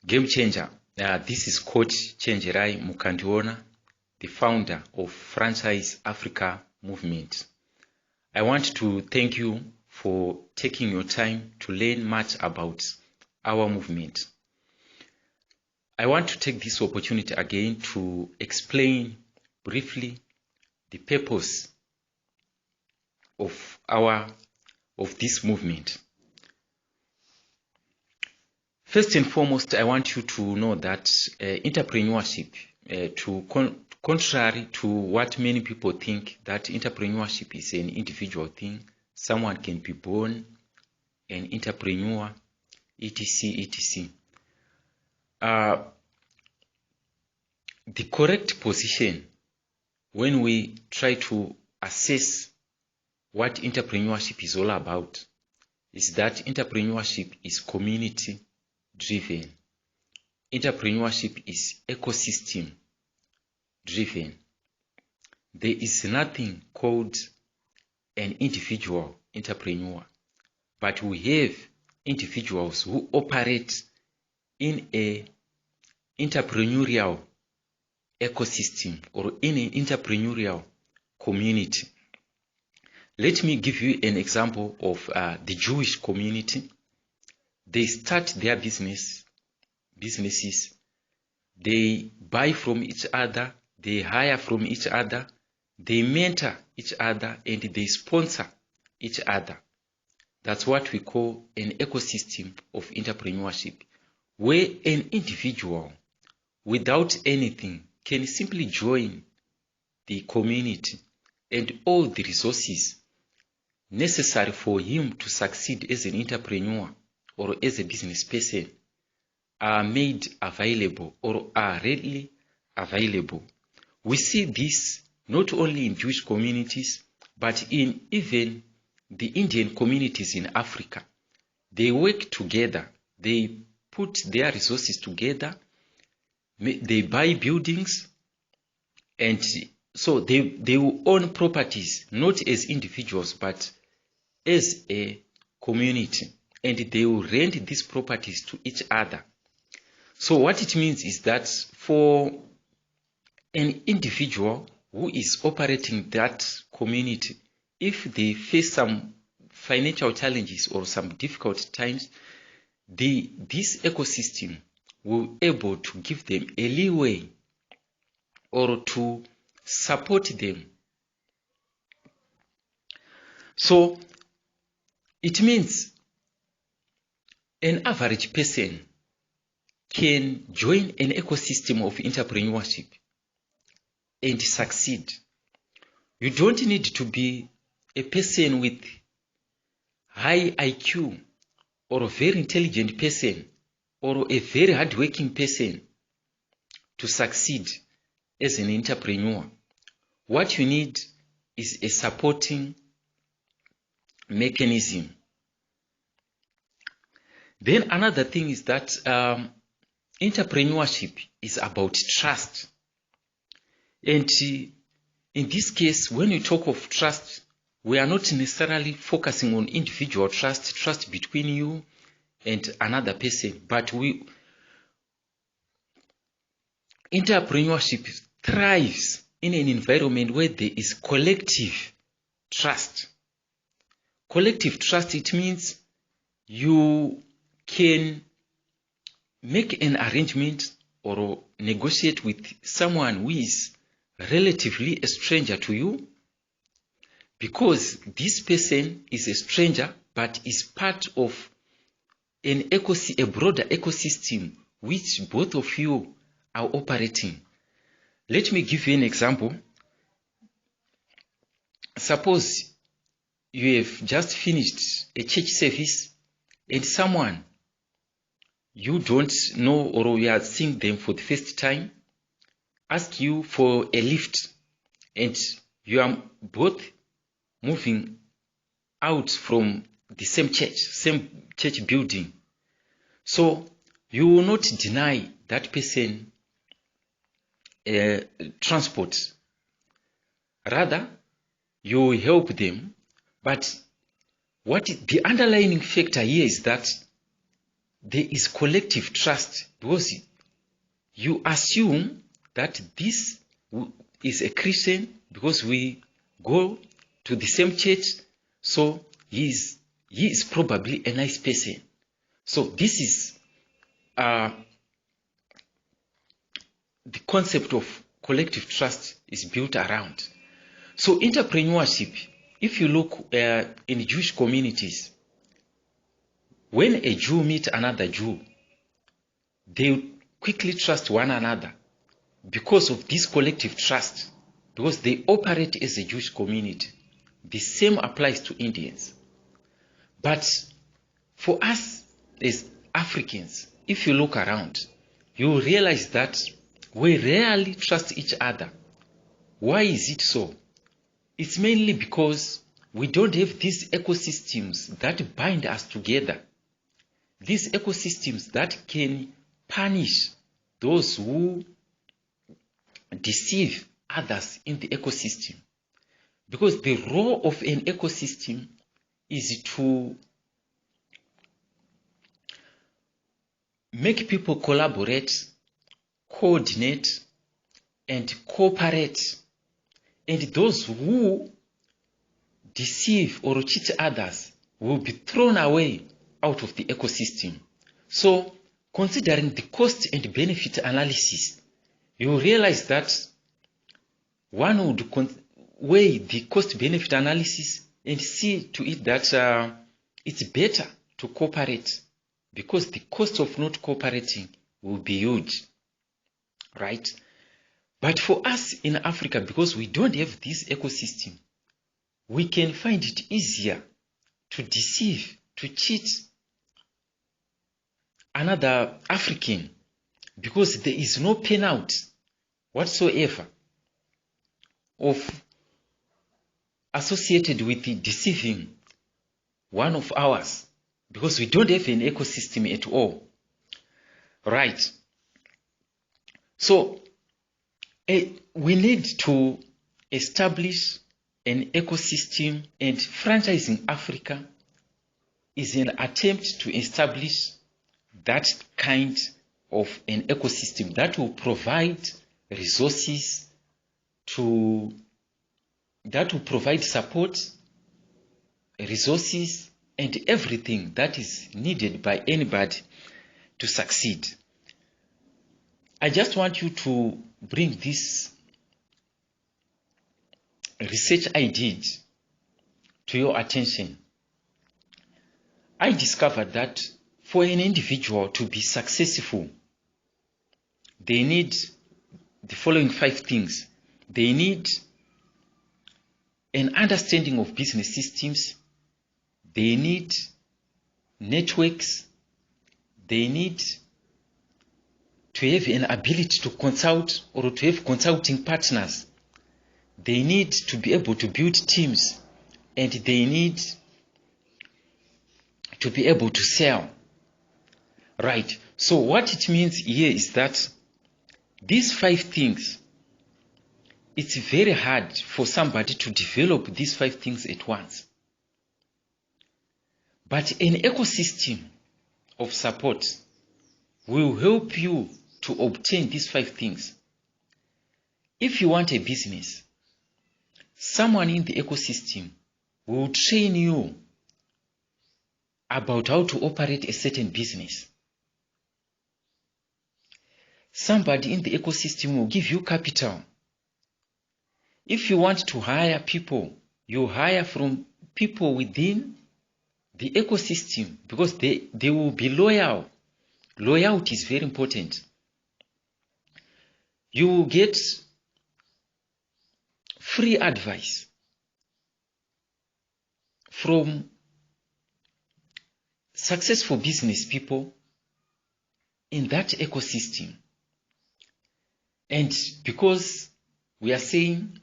Game Changer. This is Coach Chenjerai Mukandiona, the founder of Franchise Africa Movement. I want to thank you for taking your time to learn much about our movement. I want to take this opportunity again to explain briefly the purpose of this movement. First and foremost, I want you to know that entrepreneurship, contrary to what many people think, that entrepreneurship is an individual thing. Someone can be born an entrepreneur, etc., etc. The correct position when we try to assess what entrepreneurship is all about is that entrepreneurship is community driven. Entrepreneurship is ecosystem driven. There is nothing called an individual entrepreneur, but we have individuals who operate in an entrepreneurial ecosystem or in an entrepreneurial community. Let me give you an example of the Jewish community. They start their businesses, they buy from each other, they hire from each other, they mentor each other, and they sponsor each other. That's what we call an ecosystem of entrepreneurship, where an individual without anything can simply join the community, and all the resources necessary for him to succeed as an entrepreneur or as a business person are made available or are readily available. We see this not only in Jewish communities, but in even the Indian communities in Africa. They work together, they put their resources together, they buy buildings, and so they will own properties, not as individuals, but as a community, and they will rent these properties to each other. So what it means is that for an individual who is operating that community, if they face some financial challenges or some difficult times, this ecosystem will be able to give them a leeway or to support them. So it means an average person can join an ecosystem of entrepreneurship and succeed. You don't need to be a person with high IQ or a very intelligent person or a very hardworking person to succeed as an entrepreneur. What you need is a supporting mechanism. Then another thing is that entrepreneurship is about trust. And in this case, when we talk of trust, we are not necessarily focusing on individual trust between you and another person, but entrepreneurship thrives in an environment where there is collective trust. Collective trust, it means you can make an arrangement or negotiate with someone who is relatively a stranger to you, because this person is a stranger but is part of a broader ecosystem which both of you are operating. Let me give you an example. Suppose you have just finished a church service and someone you don't know or you are seeing them for the first time ask you for a lift, and you are both moving out from the same church building. So you will not deny that person transport. Rather, you will help them. But what the underlying factor here is that there is collective trust, because you assume that this is a Christian because we go to the same church, so he is probably a nice person. So this is the concept of collective trust is built around. So entrepreneurship, if you look in Jewish communities, when a Jew meets another Jew, they quickly trust one another because of this collective trust, because they operate as a Jewish community. The same applies to Indians. But for us as Africans, if you look around, you realize that we rarely trust each other. Why is it so? It's mainly because we don't have these ecosystems that bind us together. These ecosystems that can punish those who deceive others in the ecosystem. Because the role of an ecosystem is to make people collaborate, coordinate, and cooperate. And those who deceive or cheat others will be thrown away out of the ecosystem. So, considering the cost and benefit analysis, you realize that one would weigh the cost benefit analysis and see to it that it's better to cooperate, because the cost of not cooperating will be huge, right? But for us in Africa, because we don't have this ecosystem, we can find it easier to deceive, to cheat another African, because there is no payout whatsoever associated with the deceiving one of ours, because we don't have an ecosystem at all, right? So we need to establish an ecosystem, and franchising Africa is an attempt to establish that kind of an ecosystem that will provide resources that will provide support, resources, and everything that is needed by anybody to succeed. I just want you to bring this research I did to your attention. I discovered that for an individual to be successful, they need the following 5 things. They need an understanding of business systems. They need networks. They need to have an ability to consult or to have consulting partners. They need to be able to build teams, and they need to be able to sell. Right. So what it means here is that these 5 things, it's very hard for somebody to develop these 5 things at once. But an ecosystem of support will help you to obtain these 5 things. If you want a business, someone in the ecosystem will train you about how to operate a certain business. Somebody in the ecosystem will give you capital. If you want to hire people, you hire from people within the ecosystem, because they will be loyal. Loyalty is very important. You will get free advice from successful business people in that ecosystem. And because we are saying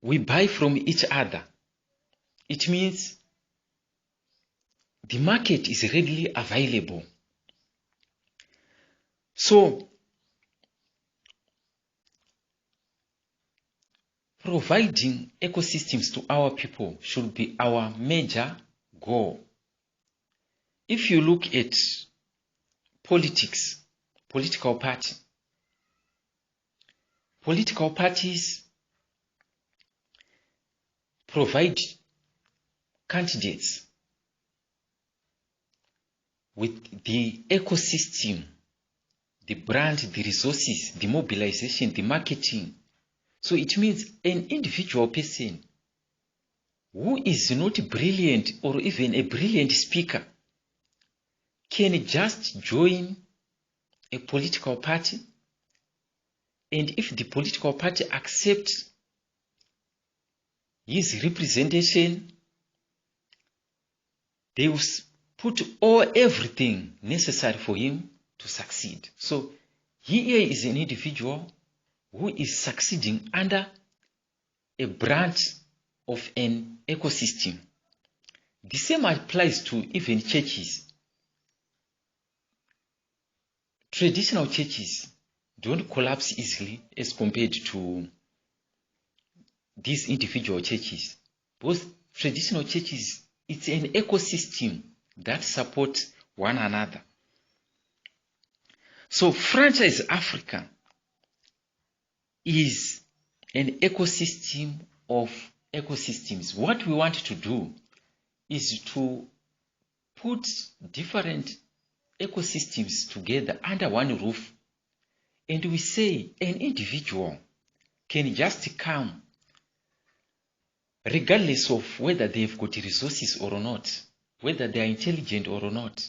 we buy from each other, it means the market is readily available. So, providing ecosystems to our people should be our major goal. if you look at politics, political parties provide candidates with the ecosystem, the brand, the resources, the mobilization, the marketing. So it means an individual person who is not brilliant or even a brilliant speaker can just join a political party, and if the political party accepts his representation, they will put everything necessary for him to succeed. So here is an individual who is succeeding under a branch of an ecosystem. The same applies to even churches. Traditional churches don't collapse easily as compared to these individual churches. Both traditional churches, it's an ecosystem that supports one another. So Franchise Africa is an ecosystem of ecosystems. What we want to do is to put different ecosystems together under one roof, and we say an individual can just come regardless of whether they've got resources or not, whether they are intelligent or not,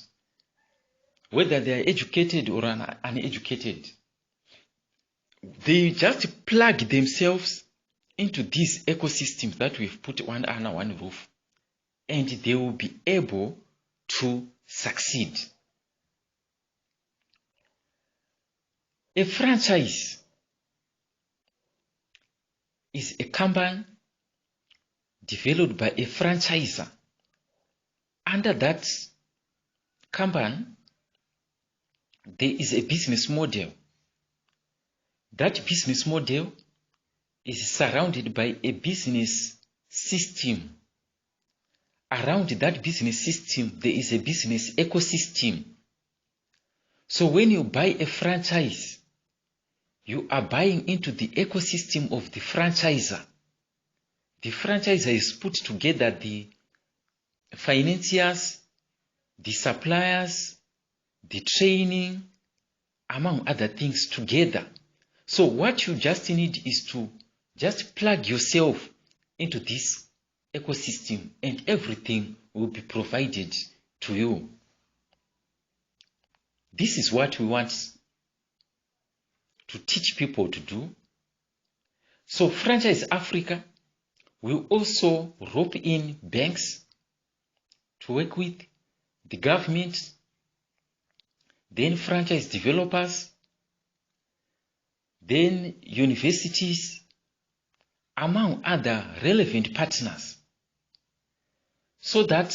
whether they are educated or uneducated. They just plug themselves into this ecosystem that we've put under one roof, and they will be able to succeed. A franchise is a company developed by a franchisor. Under that company, there is a business model. That business model is surrounded by a business system. Around that business system, there is a business ecosystem. So when you buy a franchise, you are buying into the ecosystem of the franchisor. The franchisor is put together the financiers, the suppliers, the training, among other things together. So what you just need is to just plug yourself into this ecosystem, and everything will be provided to you. This is what we want to teach people to do. So Franchise Africa will also rope in banks to work with, the government, then franchise developers, then universities, among other relevant partners, so that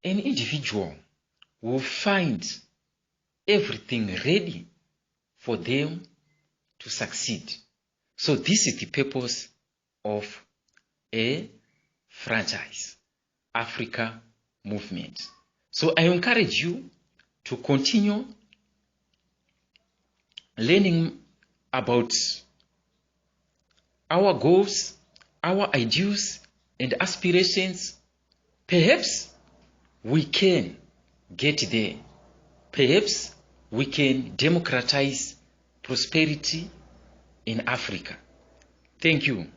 an individual will find everything ready for them to succeed. So this is the purpose of a Franchise Africa movement. So I encourage you to continue learning about our goals, our ideals and aspirations. Perhaps we can get there. Perhaps we can democratize prosperity in Africa. Thank you.